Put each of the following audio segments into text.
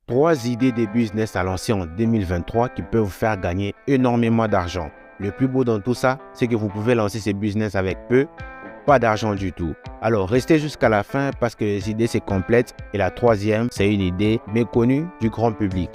3 idées de business à lancer en 2023 qui peuvent vous faire gagner énormément d'argent. Le plus beau dans tout ça, c'est que vous pouvez lancer ces business avec peu, pas d'argent du tout. Alors restez jusqu'à la fin parce que les idées c'est complète et la troisième, c'est une idée méconnue du grand public.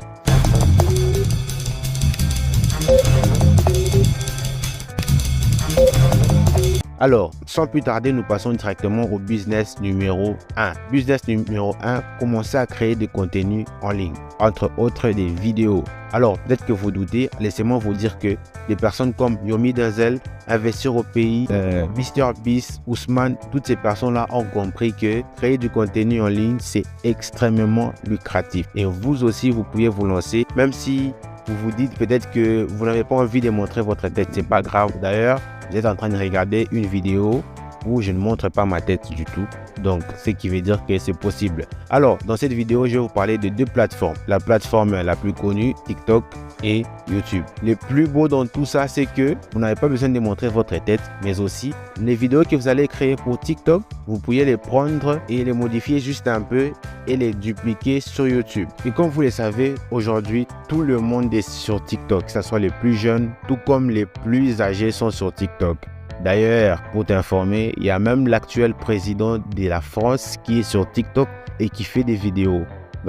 Alors, sans plus tarder, nous passons directement au business numéro 1. Business numéro 1, commencez à créer des contenus en ligne, entre autres des vidéos. Alors, peut-être que vous doutez, laissez-moi vous dire que des personnes comme Yomi Denzel, Investir au pays, MrBeast, Ousmane, toutes ces personnes-là ont compris que créer du contenu en ligne, c'est extrêmement lucratif. Et vous aussi, vous pouvez vous lancer, même si vous vous dites peut-être que vous n'avez pas envie de montrer votre tête, c'est pas grave. D'ailleurs, vous êtes en train de regarder une vidéo où je ne montre pas ma tête du tout. Donc, ce qui veut dire que c'est possible. Alors, dans cette vidéo, je vais vous parler de 2 plateformes. La plateforme la plus connue, TikTok et YouTube. Le plus beau dans tout ça, c'est que vous n'avez pas besoin de montrer votre tête, mais aussi les vidéos que vous allez créer pour TikTok, vous pouvez les prendre et les modifier juste un peu et les dupliquer sur YouTube. Et comme vous le savez, aujourd'hui, tout le monde est sur TikTok, que ce soit les plus jeunes, tout comme les plus âgés sont sur TikTok. D'ailleurs, pour t'informer, il y a même l'actuel président de la France qui est sur TikTok et qui fait des vidéos.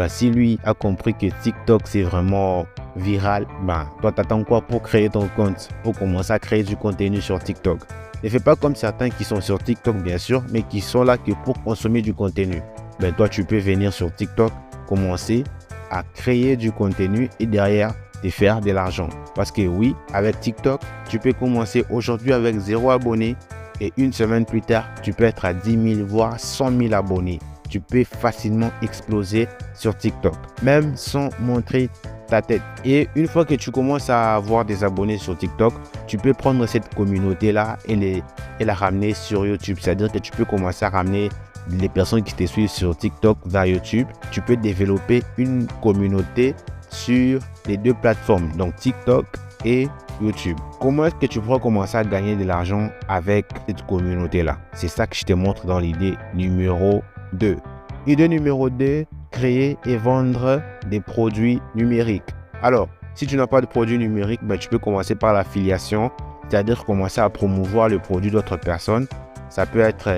Si lui a compris que TikTok c'est vraiment viral, toi t'attends quoi pour créer ton compte, pour commencer à créer du contenu sur TikTok. Ne fais pas comme certains qui sont sur TikTok bien sûr, mais qui sont là que pour consommer du contenu. Toi tu peux venir sur TikTok, commencer à créer du contenu et derrière de faire de l'argent. Parce que oui, avec TikTok, tu peux commencer aujourd'hui avec 0 abonnés et une semaine plus tard, tu peux être à 10 000 voire 100 000 abonnés. Tu peux facilement exploser sur TikTok, même sans montrer ta tête. Et une fois que tu commences à avoir des abonnés sur TikTok, tu peux prendre cette communauté-là et la ramener sur YouTube. C'est-à-dire que tu peux commencer à ramener les personnes qui te suivent sur TikTok vers YouTube. Tu peux développer une communauté sur les 2 plateformes, donc TikTok et YouTube. Comment est-ce que tu pourras commencer à gagner de l'argent avec cette communauté-là? C'est ça que je te montre dans l'idée numéro 2. Idée numéro 2, créer et vendre des produits numériques. Alors, si tu n'as pas de produits numériques, tu peux commencer par l'affiliation, c'est-à-dire commencer à promouvoir le produit d'autres personnes. Ça peut être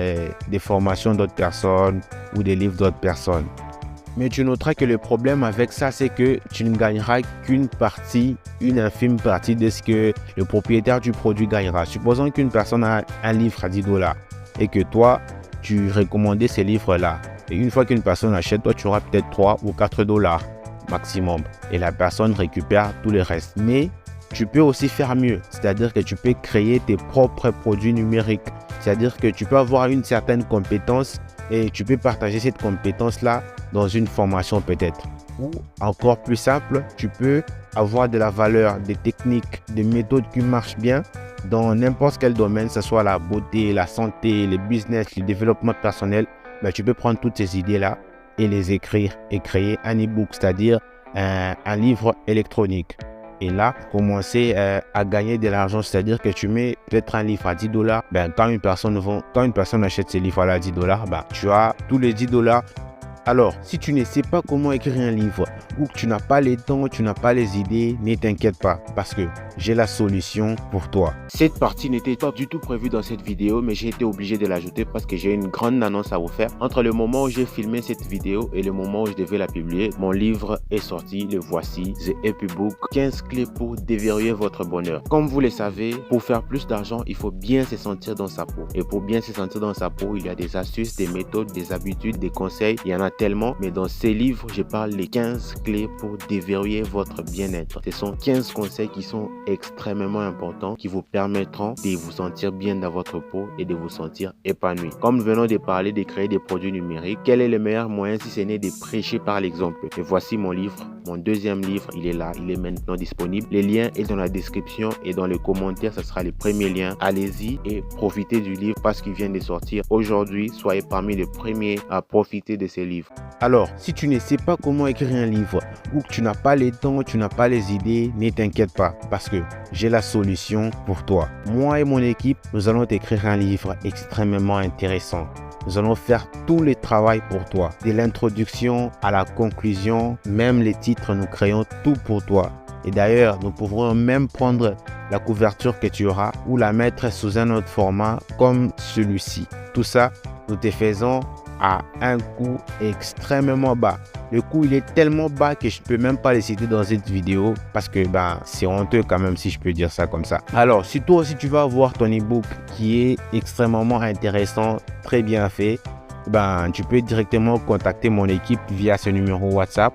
des formations d'autres personnes ou des livres d'autres personnes. Mais tu noteras que le problème avec ça, c'est que tu ne gagneras qu'une partie, une infime partie de ce que le propriétaire du produit gagnera. Supposons qu'une personne a un livre à 10 $ et que toi, tu recommandais ces livres-là. Et une fois qu'une personne achète, toi, tu auras peut-être 3 ou 4 $ maximum. Et la personne récupère tout le reste. Mais tu peux aussi faire mieux. C'est-à-dire que tu peux créer tes propres produits numériques. C'est-à-dire que tu peux avoir une certaine compétence et tu peux partager cette compétence-là dans une formation peut-être. Ou encore plus simple, tu peux avoir de la valeur, des techniques, des méthodes qui marchent bien dans n'importe quel domaine, que ce soit la beauté, la santé, le business, le développement personnel. Tu peux prendre toutes ces idées-là et les écrire et créer un e-book, c'est-à-dire un livre électronique. Et là, commencer à gagner de l'argent, c'est-à-dire que tu mets peut-être un livre à 10 $. Quand une personne achète ce livre à 10 $, tu as tous les 10 $. Alors, si tu ne sais pas comment écrire un livre ou que tu n'as pas les temps, tu n'as pas les idées, ne t'inquiète pas parce que j'ai la solution pour toi. Cette partie n'était pas du tout prévue dans cette vidéo, mais j'ai été obligé de l'ajouter parce que j'ai une grande annonce à vous faire. Entre le moment où j'ai filmé cette vidéo et le moment où je devais la publier, mon livre est sorti, le voici, The Happy Book, 15 clés pour déverrouiller votre bonheur. Comme vous le savez, pour faire plus d'argent, il faut bien se sentir dans sa peau. Et pour bien se sentir dans sa peau, il y a des astuces, des méthodes, des habitudes, des conseils. Il y en a tellement, mais dans ces livres, je parle des 15 clés pour déverrouiller votre bien-être. Ce sont 15 conseils qui sont extrêmement importants, qui vous permettront de vous sentir bien dans votre peau et de vous sentir épanoui. Comme nous venons de parler de créer des produits numériques, quel est le meilleur moyen si ce n'est de prêcher par l'exemple? Et voici mon livre, mon 2e livre, il est là, il est maintenant disponible. Le lien est dans la description et dans les commentaires, ce sera le premier lien. Allez-y et profitez du livre parce qu'il vient de sortir aujourd'hui. Soyez parmi les premiers à profiter de ces livres. Alors, si tu ne sais pas comment écrire un livre ou que tu n'as pas les temps, tu n'as pas les idées, ne t'inquiète pas parce que j'ai la solution pour toi. Moi et mon équipe, nous allons t'écrire un livre extrêmement intéressant. nous allons faire tout le travail pour toi. De l'introduction à la conclusion, même les titres, nous créons tout pour toi. Et d'ailleurs, nous pourrons même prendre la couverture que tu auras ou la mettre sous un autre format comme celui-ci. Tout ça, nous te faisons à un coût extrêmement bas. Le coût, il est tellement bas que je ne peux même pas le citer dans cette vidéo parce que c'est honteux quand même si je peux dire ça comme ça. Alors, si toi aussi tu vas avoir ton ebook qui est extrêmement intéressant, très bien fait, tu peux directement contacter mon équipe via ce numéro WhatsApp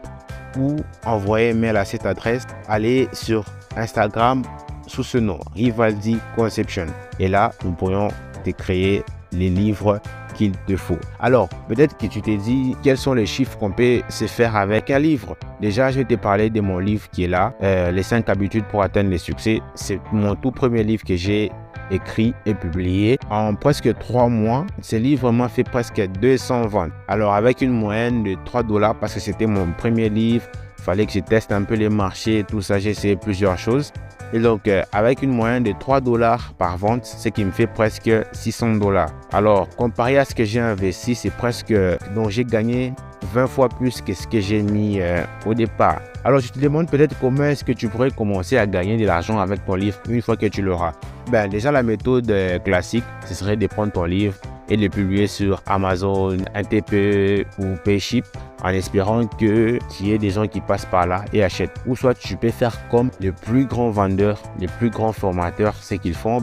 ou envoyer un mail à cette adresse. Allez sur Instagram sous ce nom, Rivaldi Conception. Et là, nous pourrions te créer les livres qu'il te faut. Alors, peut-être que tu t'es dit quels sont les chiffres qu'on peut se faire avec un livre. Déjà, je vais te parler de mon livre qui est là, les 5 habitudes pour atteindre le succès. C'est mon tout premier livre que j'ai écrit et publié en presque 3 mois. Ce livre m'a fait presque 200 ventes. Alors, avec une moyenne de $3 parce que c'était mon premier livre, il fallait que je teste un peu les marchés et tout ça. J'ai essayé plusieurs choses. Et donc, avec une moyenne de $3 par vente, ce qui me fait presque $600. Alors, comparé à ce que j'ai investi, c'est presque... Donc, j'ai gagné 20 fois plus que ce que j'ai mis au départ. Alors, je te demande peut-être comment est-ce que tu pourrais commencer à gagner de l'argent avec ton livre une fois que tu l'auras. Déjà, la méthode classique, ce serait de prendre ton livre et de le publier sur Amazon, NTP ou Payship en espérant qu'il y ait des gens qui passent par là et achètent. Ou soit tu peux faire comme les plus grands vendeurs, les plus grands formateurs, ce qu'ils font,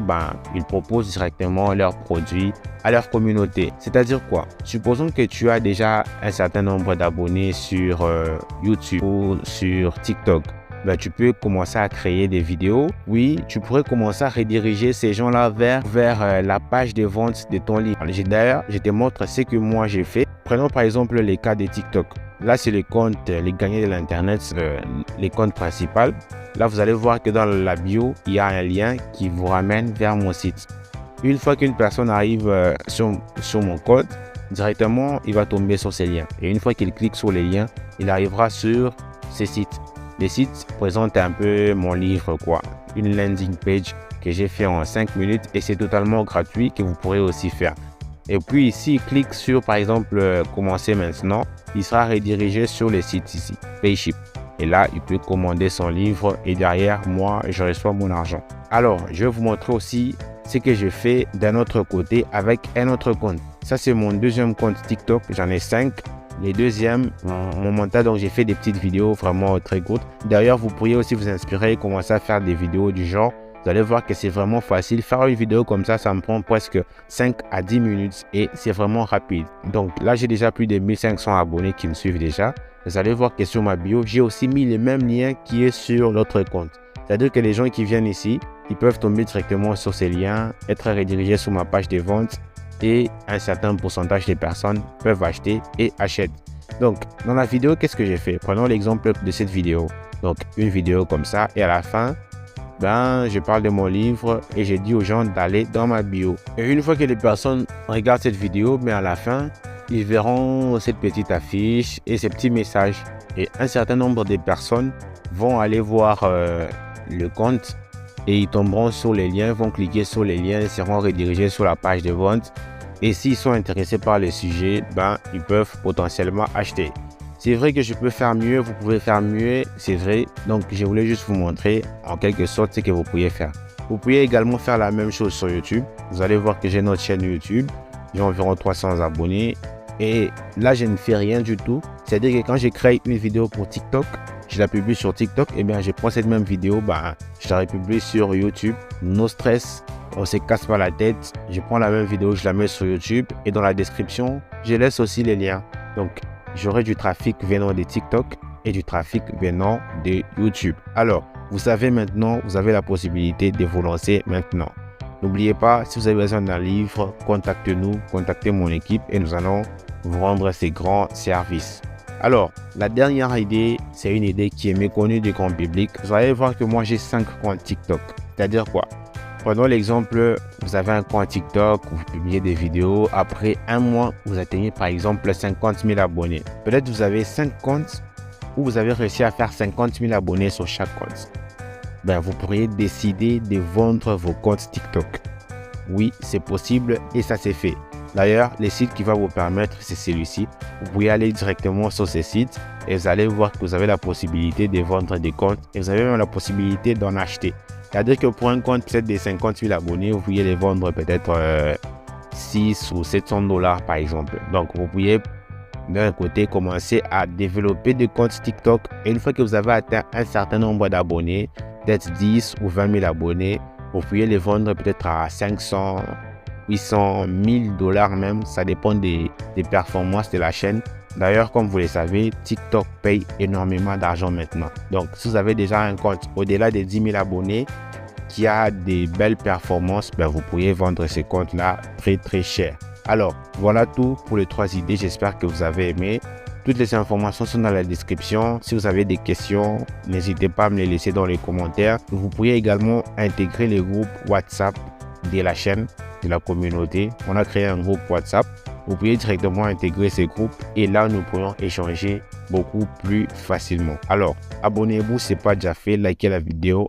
ils proposent directement leurs produits à leur communauté. C'est-à-dire quoi? Supposons que tu as déjà un certain nombre d'abonnés sur YouTube ou sur TikTok. Tu peux commencer à créer des vidéos. Oui, tu pourrais commencer à rediriger ces gens-là vers la page de vente de ton livre. D'ailleurs, je te montre ce que moi j'ai fait. Prenons par exemple les cas de TikTok. Là, c'est le compte, les gagnants de l'Internet, les comptes principaux. Là, vous allez voir que dans la bio, il y a un lien qui vous ramène vers mon site. Une fois qu'une personne arrive sur mon compte, directement, il va tomber sur ces liens. Et une fois qu'il clique sur les liens, il arrivera sur ces sites. Les sites présentent un peu mon livre, une landing page que j'ai fait en 5 minutes et c'est totalement gratuit que vous pourrez aussi faire. Et puis ici, il clique sur par exemple commencer maintenant, il sera redirigé sur le site ici, Payship. Et là, il peut commander son livre et derrière moi, je reçois mon argent. Alors, je vais vous montrer aussi ce que je fais d'un autre côté avec un autre compte. Ça, c'est mon deuxième compte TikTok, j'en ai 5. Les deuxièmes, mon montage, donc j'ai fait des petites vidéos vraiment très courtes. D'ailleurs, vous pourriez aussi vous inspirer et commencer à faire des vidéos du genre. Vous allez voir que c'est vraiment facile. Faire une vidéo comme ça me prend presque 5 à 10 minutes et c'est vraiment rapide. Donc là, j'ai déjà plus de 1500 abonnés qui me suivent déjà. Vous allez voir que sur ma bio, j'ai aussi mis le même lien qui est sur l'autre compte. C'est-à-dire que les gens qui viennent ici, ils peuvent tomber directement sur ces liens, être redirigés sur ma page de vente. Et un certain pourcentage des personnes peuvent acheter et achètent. Donc, dans la vidéo, qu'est-ce que j'ai fait? Prenons l'exemple de cette vidéo. Donc, une vidéo comme ça. Et à la fin, je parle de mon livre et j'ai dit aux gens d'aller dans ma bio. Et une fois que les personnes regardent cette vidéo, à la fin, ils verront cette petite affiche et ces petits messages. Et un certain nombre de personnes vont aller voir le compte et ils tomberont sur les liens, vont cliquer sur les liens et seront redirigés sur la page de vente. Et s'ils sont intéressés par le sujet, ils peuvent potentiellement acheter. C'est vrai que je peux faire mieux, vous pouvez faire mieux, c'est vrai. Donc, je voulais juste vous montrer en quelque sorte ce que vous pouvez faire. Vous pouvez également faire la même chose sur YouTube. Vous allez voir que j'ai notre chaîne YouTube. J'ai environ 300 abonnés. Et là, je ne fais rien du tout. C'est-à-dire que quand je crée une vidéo pour TikTok, je la publie sur TikTok, je prends cette même vidéo, je la republie sur YouTube. No stress, on se casse pas la tête. Je prends la même vidéo, je la mets sur YouTube et dans la description, je laisse aussi les liens. Donc, j'aurai du trafic venant de TikTok et du trafic venant de YouTube. Alors, vous savez maintenant, vous avez la possibilité de vous lancer maintenant. N'oubliez pas, si vous avez besoin d'un livre, contactez-nous, contactez mon équipe et nous allons vous rendre ces grands services. Alors, la dernière idée, c'est une idée qui est méconnue du grand public. Vous allez voir que moi, j'ai 5 comptes TikTok. C'est-à-dire quoi? Prenons l'exemple, vous avez un compte TikTok, vous publiez des vidéos. Après un mois, vous atteignez par exemple 50 000 abonnés. Peut-être vous avez 5 comptes où vous avez réussi à faire 50 000 abonnés sur chaque compte. Vous pourriez décider de vendre vos comptes TikTok. Oui, c'est possible et ça s'est fait. D'ailleurs, le site qui va vous permettre, c'est celui-ci. Vous pouvez aller directement sur ce site et vous allez voir que vous avez la possibilité de vendre des comptes et vous avez même la possibilité d'en acheter. C'est-à-dire que pour un compte peut-être de 50 000 abonnés, vous pouvez les vendre peut-être 6 ou 700 $ par exemple. Donc, vous pouvez d'un côté commencer à développer des comptes TikTok et une fois que vous avez atteint un certain nombre d'abonnés, peut-être 10 ou 20 000 abonnés, vous pouvez les vendre peut-être à 500, 800, 1000 $ même. Ça dépend des performances de la chaîne. D'ailleurs, comme vous le savez, TikTok paye énormément d'argent maintenant. Donc, si vous avez déjà un compte au-delà des 10 000 abonnés qui a des belles performances, vous pouvez vendre ces comptes-là très cher. Alors, voilà tout pour les 3 idées. J'espère que vous avez aimé. Toutes les informations sont dans la description. Si vous avez des questions, n'hésitez pas à me les laisser dans les commentaires. Vous pouvez également intégrer les groupes WhatsApp de la chaîne, de la communauté. On a créé un groupe WhatsApp. Vous pouvez directement intégrer ces groupes et là, nous pourrons échanger beaucoup plus facilement. Alors, abonnez-vous si ce n'est pas déjà fait, likez la vidéo.